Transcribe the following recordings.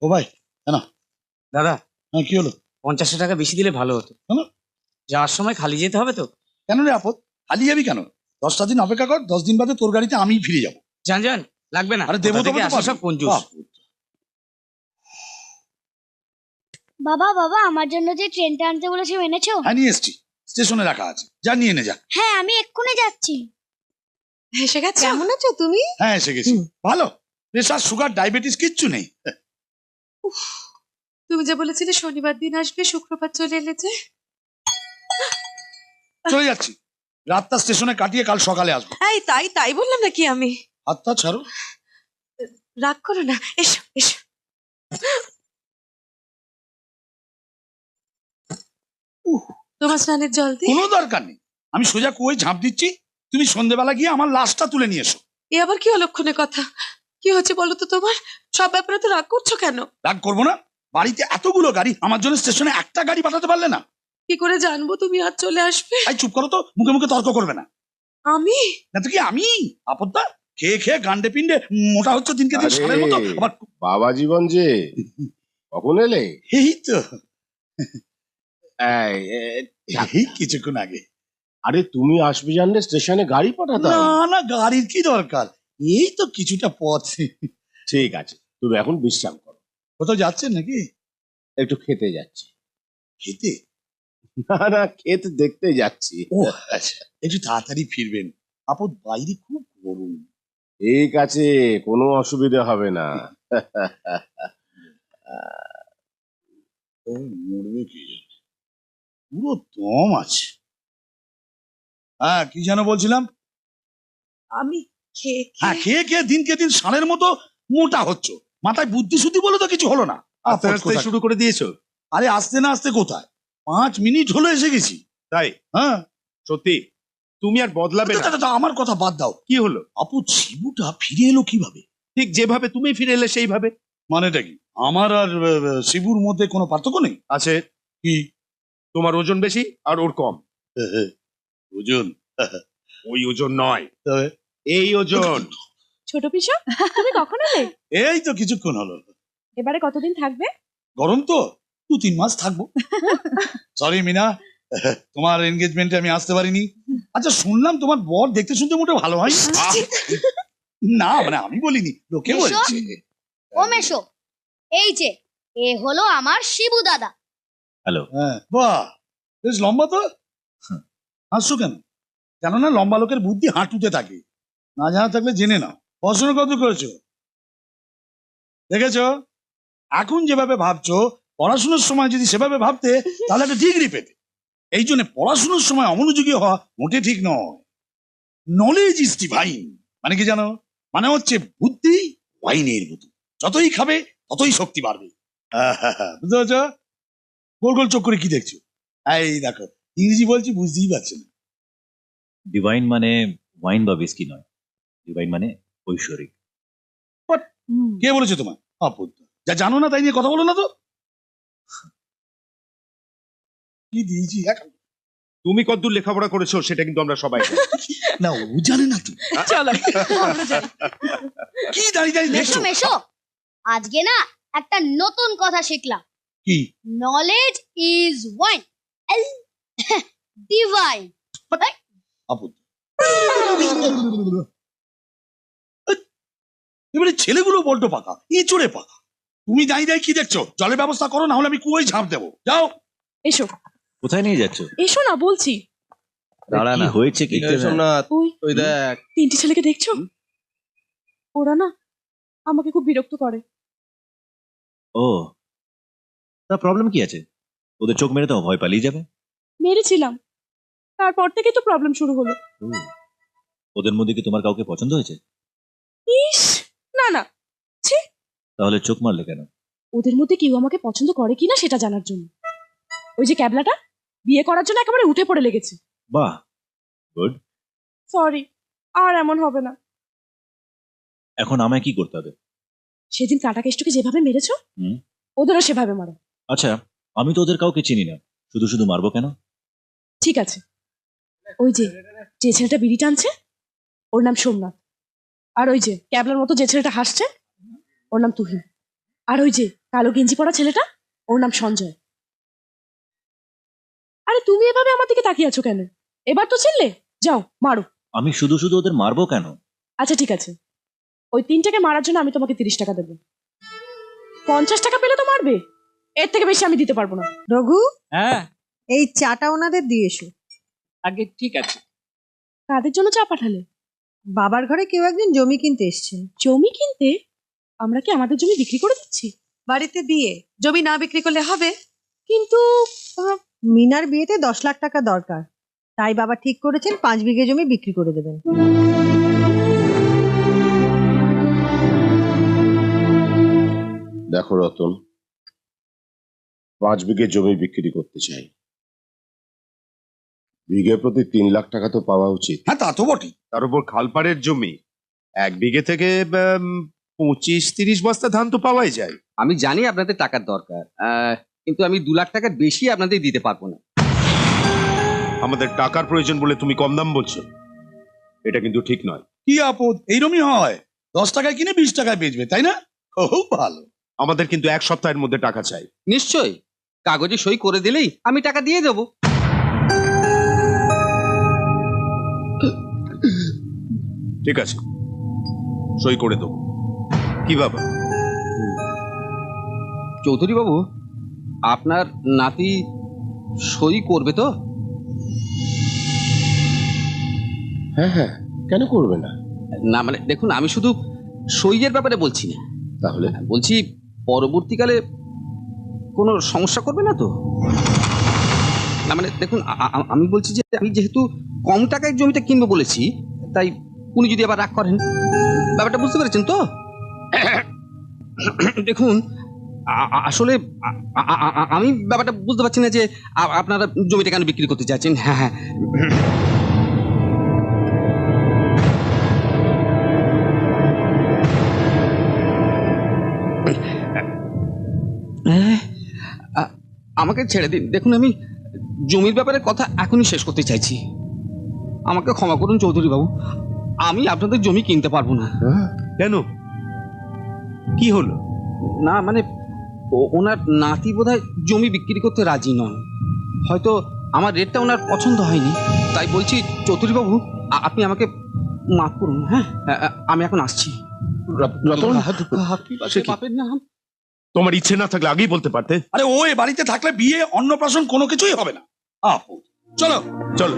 ও ভাই কেন? দাদা হ্যাঁ কি হলো? 50 টাকা বেশি দিলে ভালো হতো। কেন? যাওয়ার সময় খালি যেতে হবে তো। কেন রে আপদ, খালি যাবি কেন? 10টা দিন অপেক্ষা কর, 10 দিন বাদে তোর গাড়িতে আমি ফিরে যাবো। যান যান, লাগবে না। আরে দেবো কোথা তবে থেকে তো আসে পারবি। সব কঞ্জুস। বাবা বাবা আমার জন্য যে ট্রেনটা আনতে বলেছো এনেছো? হ্যাঁ নিয়ে এসছি, স্টেশনে রাখা আছে, যা নিয়ে নে যা। হ্যাঁ আমি এক্ষুনি যাচ্ছি। এসে গেছে। কেমন আছো তুমি? হ্যাঁ এসে গেছি, ভালো। প্রেশার সুগার ডায়াবেটিস কিচ্ছু নেই। তুমি যে বলেছিলে শনিবার দিন আসবে, শুক্রবার চলে এলে যে। চলে যাচ্ছি, রাতটা স্টেশনে কাটিয়ে কাল সকালে আসবো। এই তাই তাই বললাম নাকি আমি? হাতটা ছাড়ো। রাগ করো না, এসো এসো। তোমার স্নানের জল দি। কোনো দরকার নেই, আমি সোজা কুয়োয় ঝাঁপ দিচ্ছি, তুমি সন্ধ্যেবেলা গিয়ে আমার লাশটা তুলে নিয়ে এসো। এ আবার কি অলক্ষণে কথা? কি হচ্ছে বলো তো তোমার? সব ব্যাপারে তো রাগ করছো কেন? রাগ করবো না, বাড়িতে এতগুলো গাড়ি, আমার জন্য স্টেশনে একটা গাড়ি পাঠাতে পারলে না? কি করে জানবো তুমি আজ চলে আসবে? তাই চুপ করো তো, মুখে মুখে তর্ক করবে না। আমি? না তো কি আমি? আপদটা খেয়ে খেয়ে গান্ডে পিন্ডে মোটা হচ্ছে দিনকে দিন, সারের মতো। আবার বাবা জীবন যে কখন এলে? এই তো এই, এই কিছুক্ষণ আগে। আরে তুমি আসবে জানলে স্টেশনে গাড়ি পাঠাতাম। না না, গাড়ির কি দরকার, এই তো কিছুটা পথ। ঠিক আছে, তুমি এখন বিশ্রাম করো। কোথাও যাচ্ছেন নাকি? একটু খেতে যাচ্ছি। খেতে? না না, খেতে দেখতে যাচ্ছি। ও আচ্ছা, একটু তাড়াতাড়ি ফিরবেন, আপদ বাইরে খুব গরম। ঠিক আছে, কোনো অসুবিধা হবে না। ও মরবে কি জানে, পুরো দম আছে। হ্যাঁ কি যেন বলছিলাম? আমি খেয়ে হ্যাঁ খেয়ে খেয়ে খেয়ে দিনকে দিন ষাঁড়ের মতো মোটা হচ্ছ, মাথায় বুদ্ধি শুদ্ধি বলে তো কিছু হলো না। আস্তে আপদ আস্তে কোথাকার। শুরু করে দিয়েছো? আরে আসতে না আসতে কোথায়, 5 মিনিট হলো এসে গেছি। তাই? হ্যাঁ সত্যি তুমি আর বদলাবে না? আমার কথা বাদ দাও, কি হলো? আপু শিবুটা ফিরে এলো কিভাবে? ঠিক যেভাবে তুমি ফিরে এলে সেইভাবে। মানেটা কি, আমার আর শিবুর মধ্যে কোনো পার্থক্য নেই? আছে। কি? তোমার ওজন বেশি আর ওর কম। ওজন? ওই ওজন নয়, তবে এই ওজন। ছোট পিসা, তুমি কখন এলে? এই তো কিছুক্ষণ হলো। এবারে কতদিন থাকবে? গরম তো, 2-3 মাস থাকবো। সরি মিনা, তোমার এনগেজমেন্টে আমি আসতে পারিনি। আচ্ছা শুনলাম তোমার বর দেখতে শুনতে মোটে ভালো হয় না, মানে আমি বলিনি, লোকে এসো। বলছে। ও মেশো, এই যে এ হলো আমার শিবু দাদা। হ্যালো। হ্যাঁ বাহ, বেশ লম্বা তো। হাসছো কেন? কেননা লম্বা লোকের বুদ্ধি হাঁটুতে থাকে, না জানা থাকলে জেনে নাও। পড়াশোনা কত করেছো দেখেছো? এখন যেভাবে ভাবছো, পড়াশোনার সময় যদি সেভাবে ভাবতে তাহলে একটা ডিগ্রি পেতে। এই জন্য পড়াশোনার সময় অমনোযোগী হওয়া মোটে ঠিক নয়। নলেজ ইজ ডিভাইন, মানে কি জানো? মানে হচ্ছে বুদ্ধি ওয়াইনের মতো, যতই খাবে ততই শক্তি বাড়বে। বুঝতে পারছো? গোল গোল চোখ করে কি দেখছো? এই দেখো, ইংরেজি বলছি বুঝতেই পারছে না। ডিভাইন মানে ওয়াইন বা বিস্কি নয়, ডিভাইন মানে ঐশ্বরিক। কে বলেছে তোমার? আপদ, যা জানো না তাই নিয়ে কথা বলো না তো। কি দিয়েছি এখন? তুমি কতদূর লেখাপড়া করেছো সেটা কিন্তু আমরা সবাই জানি। না ও জানে না তো। চলো আমরা যাই। কি দাঁড়িয়ে দাঁড়িয়ে মেশো দেখছো? মেশো, আজকে না একটা নতুন কথা শিখলাম। কি? Knowledge is wine divine. আপদ, এবারে ছেলেগুলো বড্ড পাকা, ইঁচড়ে পাকা। তুমি দাঁড়িয়ে দাঁড়িয়ে কি দেখছো? জলের ব্যবস্থা করো, না হলে আমি কুয়োয় ঝাঁপ দেবো। যাও। এসো কোথায় নিয়ে যাচ্ছ? এসো না বলছি। দাঁড়া না, হয়েছে কি? ওই ওই দেখ, 3টে ছেলেকে দেখছো? ওরা না আমাকে খুব বিরক্ত করে। ও, তা প্রবলেম কি আছে? ওদের চোখ মেরে তো ভয় পালিয়ে যাবে। মেরেছিলাম, তারপর থেকে তো প্রবলেম শুরু হলো। ও, ওদের মধ্যে কি তোমার কাউকে পছন্দ হয়েছে? ইস, না না, ছি। তাহলে চোখ মারলে কেন? ওদের মধ্যে কেউ আমাকে পছন্দ করে কিনা সেটা জানার জন্য। ওই যে ক্যাবলাটা বিয়ে করার জন্য একেবারে উঠে পড়ে লেগেছে। বাহ, গুড। সরি, আর এমন হবে না। এখন আমায় কি করতে হবে? সেদিন কাটা কেষ্টকে যেভাবে মেরেছো, হুম। ওদেরও সেভাবে মারো। আচ্ছা, আমি তো ওদের কাউকে চিনি না, শুধু শুধু মারবো কেন? ঠিক আছে, ওই যে যে ছেলেটা বিড়ি টানছে ওর নাম সোমনাথ, আর ওই যে ক্যাবলার মতো যে ছেলেটা হাসছে ওর নাম তুহিন। আর ওই যে কালো গেঞ্জি পরা ছেলেটা, ওর নাম সঞ্জয়। আরে তুমি এভাবে আমার দিকে তাকিয়ে আছো কেন? এবার তো চিনলে, যাও মারো। আমি শুধু শুধু ওদের মারবো কেন? আচ্ছা ঠিক আছে, ওই 3টাকে মারার জন্য আমি তোমাকে 30 টাকা দেবো। 50 টাকা পেলে তো মারবে, এর থেকে বেশি আমি দিতে পারবো না। রঘু, হ্যাঁ এই চাটা ওনাদের দিয়ে এসো। আগে ঠিক আছে। কাদের জন্য চা পাঠালে? বাবার ঘরে কেউ একজন জমি কিনতে এসছেন। জমি কিনতে? আমরা কি আমাদের জমি বিক্রি করে দিচ্ছি? বাড়িতে বিয়ে, জমি না বিক্রি করলে হবে? কিন্তু মিনার বিয়েতে 10 লাখ টাকা দরকার, তাই বাবা ঠিক করেছেন 5 বিঘে জমি বিক্রি করে দেবেন। দেখো রতন, 5 বিঘে জমি বিক্রি করতে চাই। বিঘে প্রতি 3 লাখ টাকা তো পাওয়া উচিত। হ্যাঁ তা তো বটেই। তার উপর খালপাড়ের জমি, 1 বিঘে থেকে 25-30 বস্তা ধান তো পাওয়াই যায়। আমি জানি আপনাদের টাকার দরকার, কিন্তু আমি 2 লাখ টাকার বেশি আপনাদের দিতে পারবো না। আমাদের টাকার প্রয়োজন বলে তুমি কম দাম বলছো, এটা কিন্তু ঠিক নয়। কি আপদ, এইরকমই হয়। 10 টাকায় কিনে 20 টাকায় বেচবে, তাই না? খুব ভালো। আমাদের কিন্তু 1 সপ্তাহের মধ্যে টাকা চাই। নিশ্চয়ই, কাগজে সই করে দিলেই আমি টাকা দিয়ে দেবো। ঠিক আছে, সই করে দেবো। কি বাবা? চৌধুরী বাবু, আপনার নাতি সই করবে তো? হ্যাঁ হ্যাঁ, কেন করবে না? না মানে দেখুন, আমি শুধু সইয়ের ব্যাপারে বলছি না, তাহলে বলছি পরবর্তীকালে কোনো সমস্যা করবে না তো? না মানে দেখুন, আমি বলছি যে আমি যেহেতু কম টাকায় জমিটা কিনবো বলেছি, তাই উনি যদি আবার রাগ করেন, ব্যাপারটা বুঝতে পেরেছেন তো? দেখুন, আসলে আমি ব্যাপারটা বুঝতে পারছি না যে আপনারা জমিটা কেন বিক্রি করতে চাচ্ছেন। হ্যাঁ হ্যাঁ, আমাকে ছেড়ে দিন। দেখুন, আমি জমির ব্যাপারে কথা এখনই শেষ করতে চাইছি। আমাকে ক্ষমা করুন চৌধুরী বাবু, আমি আপনাদের জমি কিনতে পারবো না। কেন, কি হলো? না মানে ওনার নাতি বোধহয় জমি বিক্রি করতে রাজি নন। হয়তো আমার রেটটা ওনার পছন্দ হয়নি, তাই বলছি চৌধুরী বাবু, আপনি আমাকে মাফ করুন। হ্যাঁ, আমি এখন আসছি। রতন, সে কি? বাপের নাম। তোমার ইচ্ছে না থাকলে আগেই বলতে পারতে। আরে ও এ বাড়িতে থাকলে বিয়ে অন্নপ্রাশন কোনো কিছুই হবে না। আপদ, চলো চলো।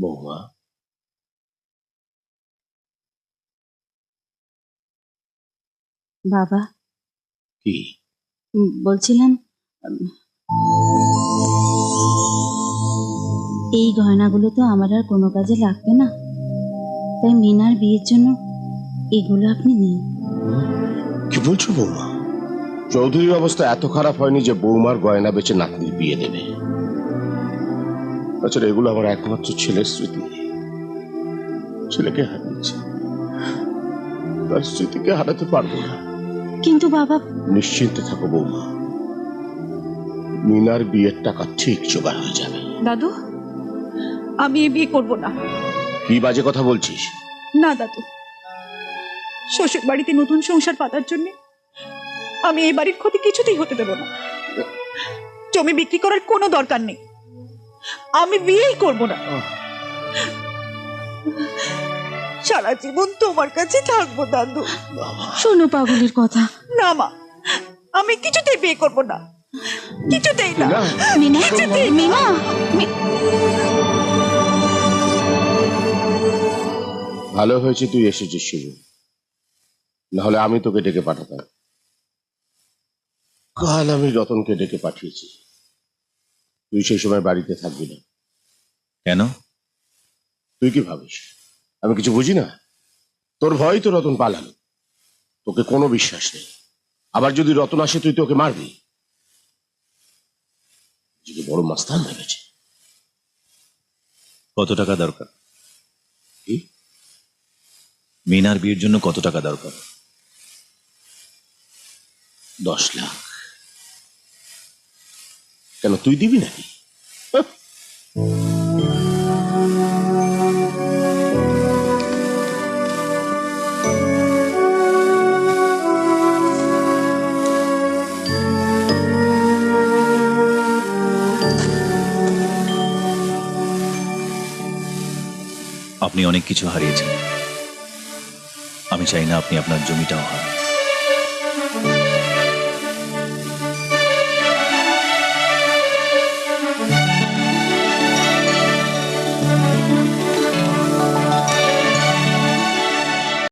বৌমা, বাবা, কি বলছিলাম এই গয়নাগুলো তো আমার আর কোনো কাজে লাগবে না, তাই মিনার বিয়ের জন্য এগুলো আপনি নিন। কি বলছো বৌমা? চৌধুরীর অবস্থা এত খারাপ হয়নি যে বৌমার গয়না বেচে নাতনির বিয়ে দেবে। তাছাড়া এগুলো আমার একমাত্র ছেলের স্মৃতি। ছেলেকে হারিয়েছি, তার স্মৃতিকে হারাতে পারবো না। কিন্তু বাবা, নিশ্চিন্তে থাকো বৌমা, মিনার বিয়ের টাকা ঠিক জোগাড় হয়ে যাবে। দাদু, আমি এ বিয়ে করব না। কি বাজে কথা বলছিস? না দাদু, শ্বশুর বাড়িতে নতুন সংসার পাতার জন্য আমি এই বাড়ির ক্ষতি কিছুতেই হতে দেব না। জমি বিক্রি করার কোনো দরকার নেই, আমি বিয়েই করব না। সারা জীবন তোমার কাছে থাকবো দাদু। শোনো পাগলের কথা। না মা, আমি কিছুতেই বিয়ে করব না, কিছুতেই না। মিনা, কিছুতেই মিনা, ভালো হয়েছে তুই এসেছিস শিবু, নাহলে আমি তোকে ডেকে পাঠাতাম। কাল আমি রতনকে ডেকে পাঠিয়েছি, তুই সেই সময় বাড়িতে থাকবি না। কেন? তুই কি ভাবিস আমি কিছু বুঝি না? তোর ভয় তো রতন পালালো, তোকে কোনো বিশ্বাস নেই। আবার যদি রতন আসে তুই তোকে মারবি। বড় মাস্তান ভেবেছে। কত টাকা দরকার? কি? মিনার বিয়ের জন্য কত টাকা দরকার? 10 লাখ। কেন, তুই দিবি নাকি? আপনি অনেক কিছু হারিয়েছেন, আমি চাই না আপনি আপনার জমিটাও হারান।